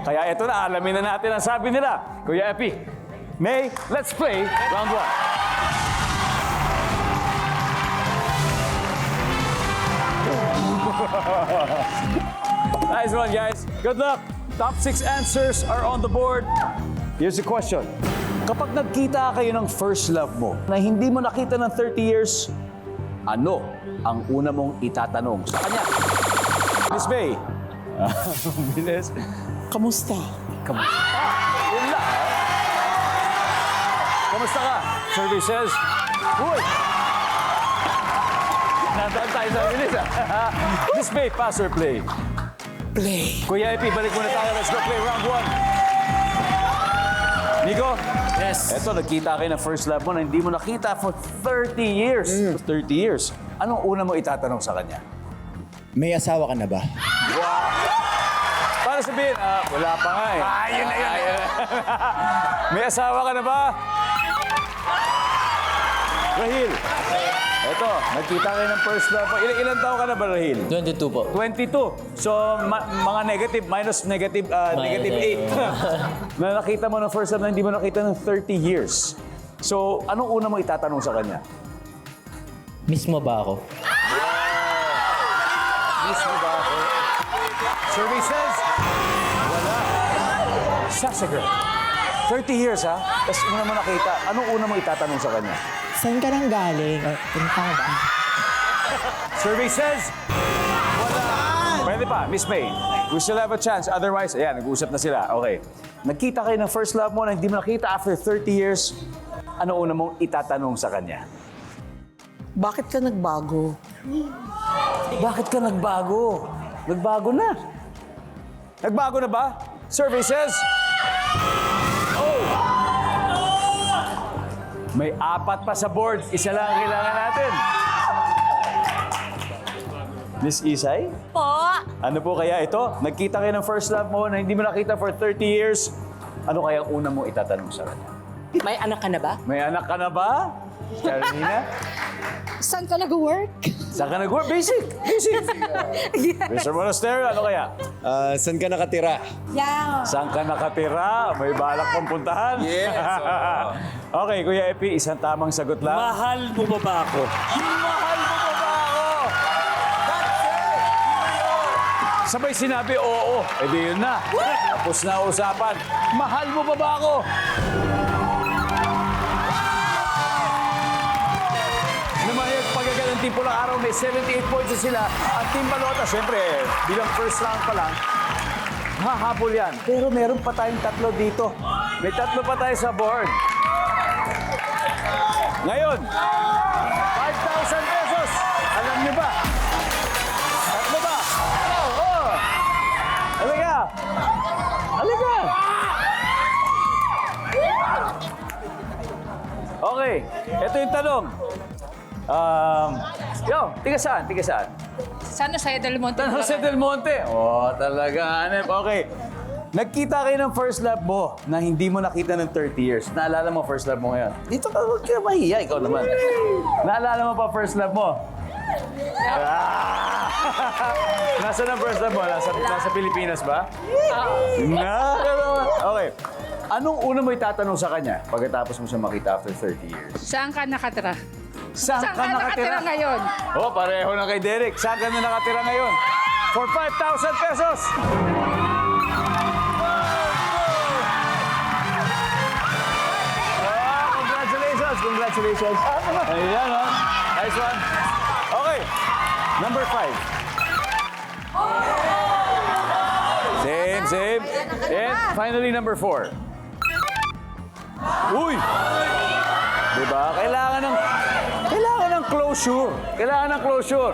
Kaya ito na, alamin na natin ang sabi nila. Kuya Epi, May, let's play round 1. Nice one, guys. Good luck. Top 6 answers are on the board. Here's the question. Kapag nagkita kayo ng first love mo na hindi mo nakita ng 30 years, ano ang una mong itatanong sa kanya? Miss May. Bilis. Kamusta? Kamusta? Yun lang. Kamusta ka? Survey says, uy! Nandaan tayo sa bilis, Miss May, pass or play? Play. Kuya Epi, balik muna tayo. Let's go play round 1. Nico? Yes. Eto, nagkita kayo ng first love mo na hindi mo nakita for 30 years. 30 years. Anong una mo itatanong sa kanya? May asawa ka na ba? Para sabihin, wala pa nga eh. Yun na yun. May asawa ka na ba? Rahil. Eto, nagkita kayo ng first love mo. Ilan taon ka na ba, Rahil? 22 po. 22. So, mga negative, minus negative 8. Na nakita mo ng first love na hindi mo nakita ng 30 years. So, anong una mo itatanong sa kanya? Miss mo ba ako? Miss mo ba ako? Survey says, wala. Sasager. 30 years, ha? Tapos una mo nakita. Anong una mo itatanong sa kanya? Saan ka nang galing? Punta ba? Survey says, wala. Pwede pa, Miss May. We still have a chance. Otherwise, ayan, nag-uusap na sila. Okay. Nagkita kayo ng first love mo na hindi mo nakita after 30 years. Ano una mong itatanong sa kanya? Bakit ka nagbago? Bakit ka nagbago? Nagbago na. Nagbago na ba? Survey says, may 4 pa sa board. Isa lang ang kailangan natin. Miss Isay? Po. Ano po kaya ito? Nagkita kayo ng first love mo na hindi mo nakita for 30 years. Ano kaya ang una mo itatanong sa kanya? May anak ka na ba? May anak ka na ba? Carolina? Saan ka nag-work? Saan ka nag-work? Basic! Basic! Mr. Monasterio, ano kaya? Saan ka nakatira? Yeah. Saan ka nakatira? May balak pang puntahan? Yes, Okay, Kuya Epi, isang tamang sagot lang. Mahal mo ba ako? Mahal mo ba ba ako? Sabay sinabi, oo. E di yun na. Tapos na usapan. Mahal mo ba ba ako? Naman yung pagkagalang Team Pulang Araw, may 78 points na sila. At Team Balota, syempre, bilang first round pa lang, hahabol yan. Pero meron pa tayong 3 dito. May 3 pa tayo sa board. Ngayon, 5,000 pesos. Alam niyo ba? 3 ba? Oo. Halika. Halika. Okay, ito yung tanong. Tiga saan? Tiga saan? San Jose del Monte. San Jose del Monte. Oh, talaga, hanep. Okay. Nagkita kayo ng first love mo na hindi mo nakita ng 30 years. Naalala mo first love mo ngayon? Dito ka, huwag ka mahiya. Ikaw naman. Naalala mo pa first love mo? Nasaan ang first love mo? Nasa Pilipinas ba? Okay. Anong una mo itatanong sa kanya pagkatapos mo siya makita after 30 years? Saan ka nakatira? Saan ka nakatira ngayon? Oh, pareho na kay Derek. Saan ka na nakatira ngayon? For 5,000 pesos! Congratulations! Congratulations! Ayan, ha? Nice one. Okay. Number 5. Same. And finally, number 4. Uy! Diba? Kailangan ng closure. Kailangan ng closure.